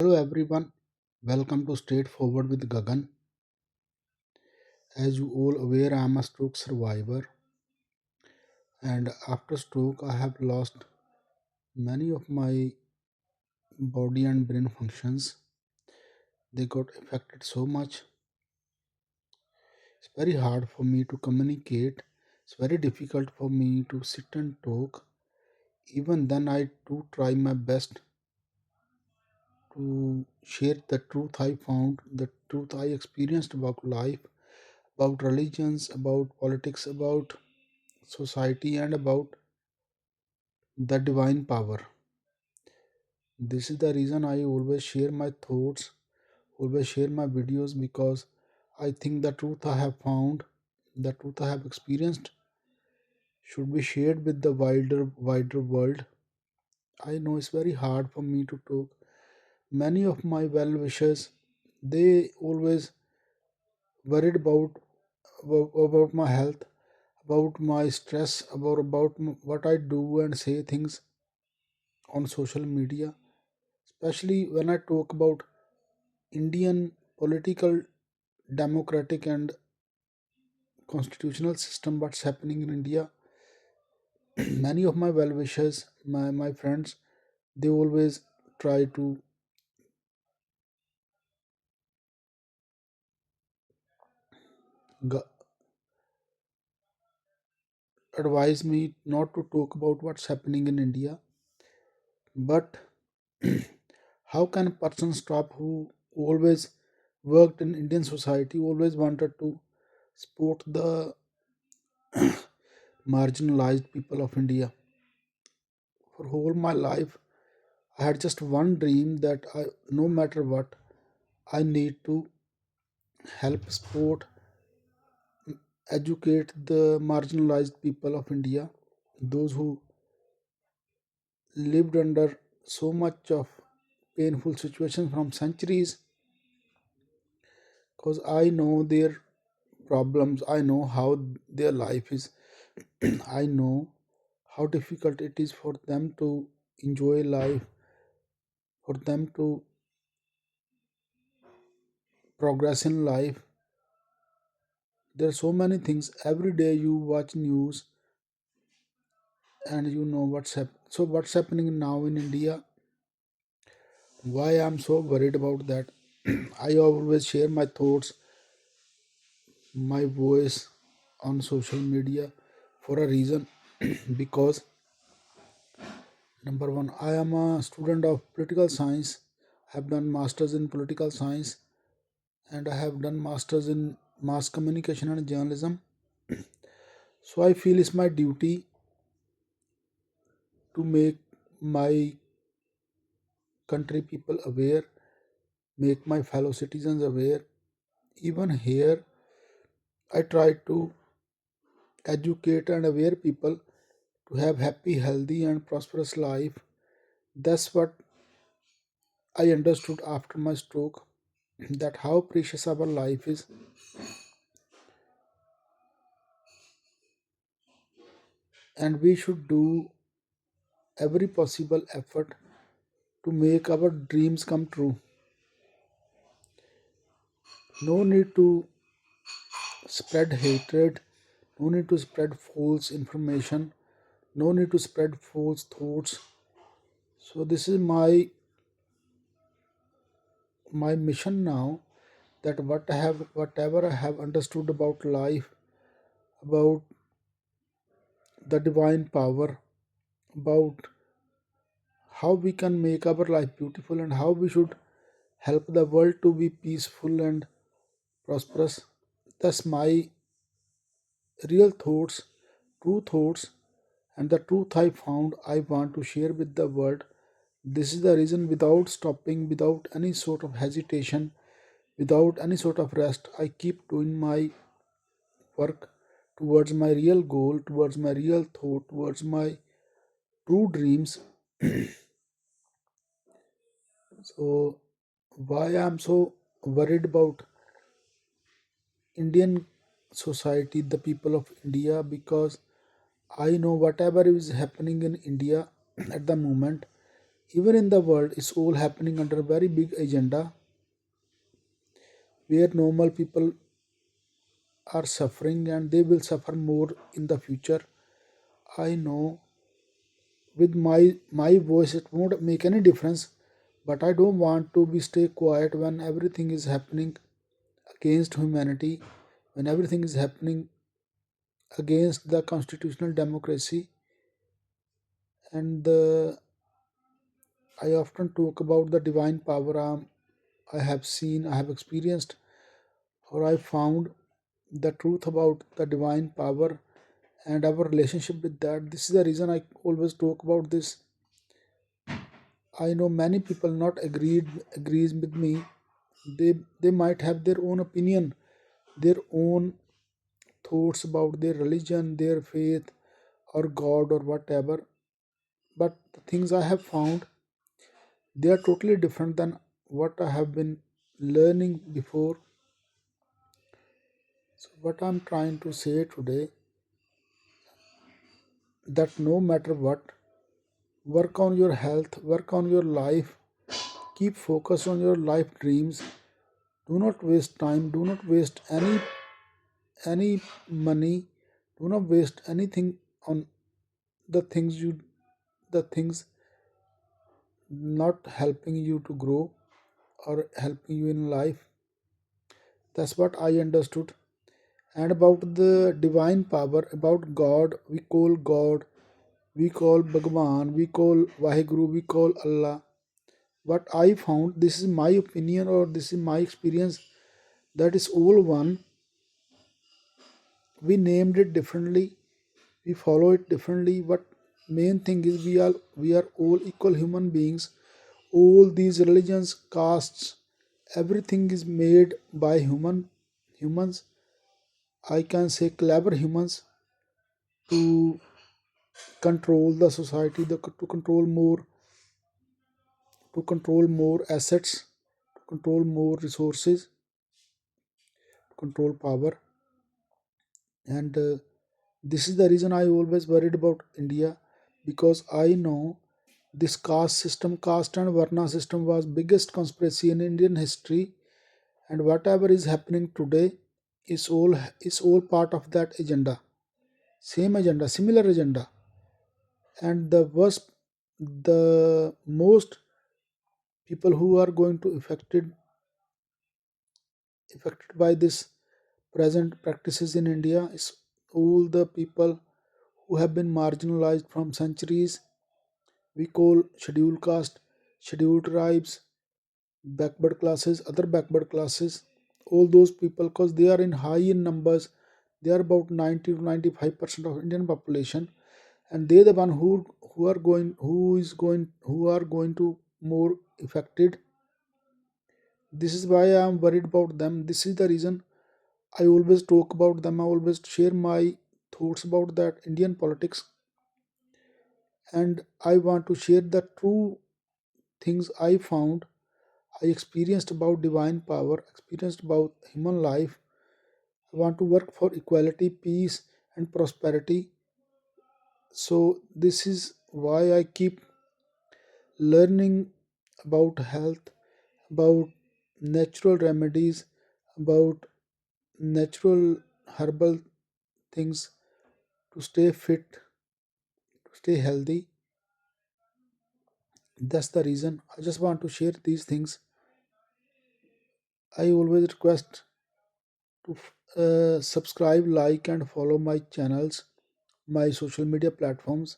Hello everyone, welcome to Straightforward with Gagan. As you all aware, I am a stroke survivor, and after stroke, I have lost many of my body and brain functions. They got affected so much. It's very hard for me to communicate. It's very difficult for me to sit and talk. Even then, I do try my best to share the truth I found, the truth I experienced about life, about religions, about politics, about society, and about the divine power. This is the reason I always share my thoughts, always share my videos because I think the truth I have found, the truth I have experienced should be shared with the wider world. I know it's very hard for me to talk. Many of my well wishers they always worried about my health, about my stress, about what I do and say things on social media, especially when I talk about Indian political, democratic, and constitutional system, what's happening in India. Many of my well wishers, my friends, they always try to gu- advise me not to talk about what's happening in India. But how can a person stop who always worked in Indian society, always wanted to support the marginalized people of India? For whole my life, I had just one dream that no matter what, I need to help support, educate the marginalized people of India, those who lived under so much of painful situations from centuries, because I know their problems, I know how their life is, I know how difficult it is for them to enjoy life, for them to progress in life. There are so many things. Every day you watch news and you know so what's happening now in India. Why I'm so worried about that? I always share my thoughts, my voice on social media for a reason. Because number one, I am a student of political science. I have done masters in political science and I have done masters in mass communication and journalism. So I feel it's my duty to make my country people aware, make my fellow citizens aware. Even here, I try to educate and aware people to have happy, healthy, and prosperous life. That's what I understood after my stroke, that how precious our life is, and we should do every possible effort to make our dreams come true. No need to spread hatred, no need to spread false information, no need to spread false thoughts. So this is my mission now, that whatever I have understood about life, about the divine power, about how we can make our life beautiful and how we should help the world to be peaceful and prosperous. That's my real thoughts, true thoughts, and the truth I found I want to share with the world. This is the reason, without stopping, without any sort of hesitation, without any sort of rest, I keep doing my work towards my real goal, towards my real thought, towards my true dreams. So, why I'm so worried about Indian society, the people of India? Because I know whatever is happening in India at the moment, Even in the world, it's all happening under a very big agenda where normal people are suffering and they will suffer more in the future. I know with my voice it won't make any difference, but I don't want to be stay quiet when everything is happening against humanity, when everything is happening against the constitutional democracy. And I often talk about the divine power I have seen, I have experienced, or I found the truth about the divine power and our relationship with that. This is the reason I always talk about this. I know many people not agrees with me. They might have their own opinion, their own thoughts about their religion, their faith, or God, or whatever. But the things I have found, they are totally different than what I have been learning before. So what I'm trying to say today, that no matter what, work on your health, work on your life, keep focus on your life dreams. Do not waste time, do not waste any money, do not waste anything on the things you the things not helping you to grow or helping you in life. That's what I understood. And about the divine power, about God, God, we call Bhagwan, we call Vaheguru, we call Allah. What I found, this is my opinion or this is my experience, that is all one. We named it differently, we follow it differently, but main thing is we are all equal human beings. All these religions, castes, everything is made by humans, I can say clever humans, to control the society, to control more assets, to control more resources, to control power. And this is the reason I always worried about India, because I know this caste and varna system was biggest conspiracy in Indian history, and whatever is happening today is all part of that agenda, same agenda, similar agenda. And the most people who are going to affected by this present practices in India is all the people who have been marginalized from centuries. We call scheduled caste, scheduled tribes, backward classes, other backward classes, all those people, because they are in high in numbers. They are about 90 to 95% of Indian population, and they're the one who are going to more affected. This is why I am worried about them. This is the reason I always talk about them. I always share my thoughts about that Indian politics, and I want to share the true things I found, I experienced about divine power, experienced about human life. I want to work for equality, peace, and prosperity. So, this is why I keep learning about health, about natural remedies, about natural herbal things to stay fit, to stay healthy. That's the reason I just want to share these things. I always request to subscribe, like, and follow my channels, my social media platforms.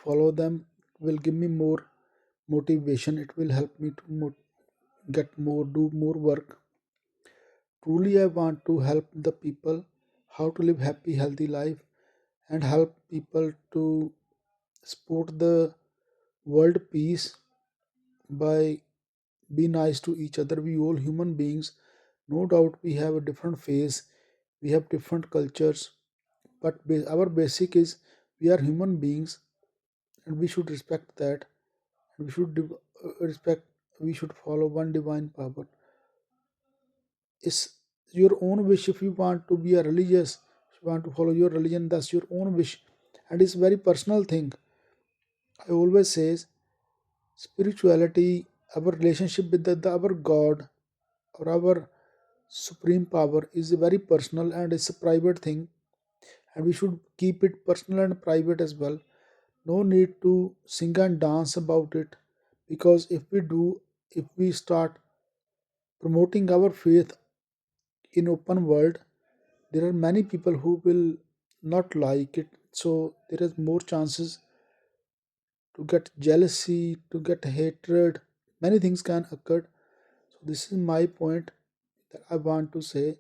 Follow them, it will give me more motivation, it will help me to get more, do more work. Truly I want to help the people how to live happy healthy life, and help people to support the world peace by be nice to each other. We all human beings, no doubt we have a different face, we have different cultures, but our basic is we are human beings, and we should respect that. And we should respect, we should follow one divine power. It's your own wish. If you want to be a religious, if you want to follow your religion, that's your own wish, and it's very personal thing. I always says Spirituality, our relationship with our God or our supreme power is a very personal and it's a private thing, and we should keep it personal and private as well. No need to sing and dance about it, because if we do, if we start promoting our faith in open world, there are many people who will not like it. So there is more chances to get jealousy, to get hatred. Many things can occur. So this is my point that I want to say.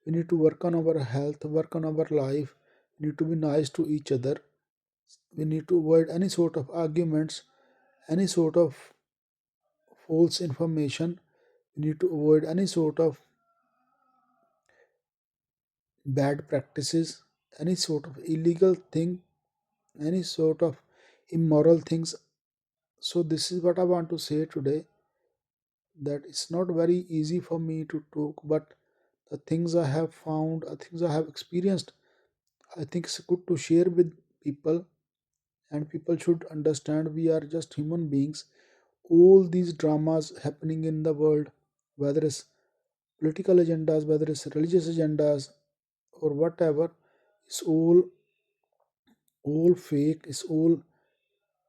We need to work on our health, work on our life. We need to be nice to each other. We need to avoid any sort of arguments, any sort of false information. We need to avoid any sort of bad practices, any sort of illegal thing, any sort of immoral things. So this is what I want to say today, that it's not very easy for me to talk, but the things I have found, the things I have experienced, I think it's good to share with people, and people should understand we are just human beings. All these dramas happening in the world, whether it's political agendas, whether it's religious agendas, or whatever, it's all fake. It's all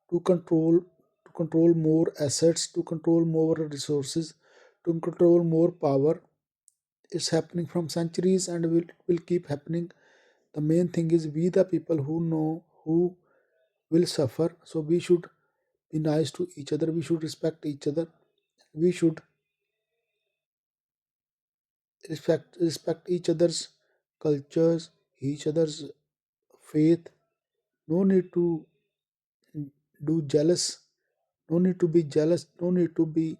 to control more assets, to control more resources, to control more power. It's happening from centuries and will keep happening. The main thing is we the people who know who will suffer. So we should be nice to each other, we should respect each other, we should respect each other's cultures, each other's faith. No need to do jealous, no need to be jealous, no need to be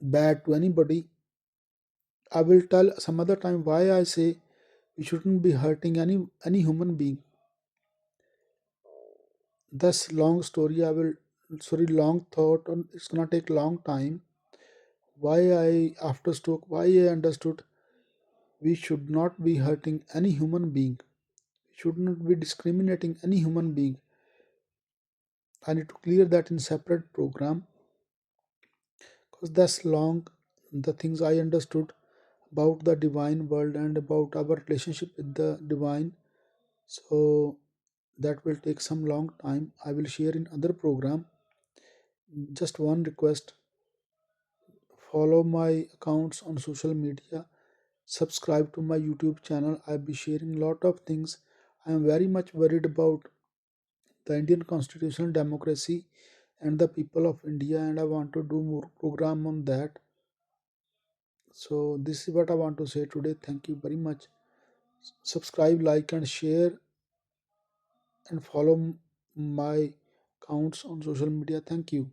bad to anybody. I will tell some other time why I say we shouldn't be hurting any human being. That's long story. I will, sorry, long thought, and it's gonna take long time. Why I after stroke, why I understood we should not be hurting any human being. We should not be discriminating any human being. I need to clear that in separate program, because that's long. The things I understood about the divine world and about our relationship with the divine. So that will take some long time. I will share in other program. Just one request: follow my accounts on social media, subscribe to my YouTube channel. I'll be sharing lot of things. I am very much worried about the Indian constitutional democracy and the people of India, and I want to do more program on that. So this is what I want to say today. Thank you very much. Subscribe, like, and share, and follow my accounts on social media. Thank you.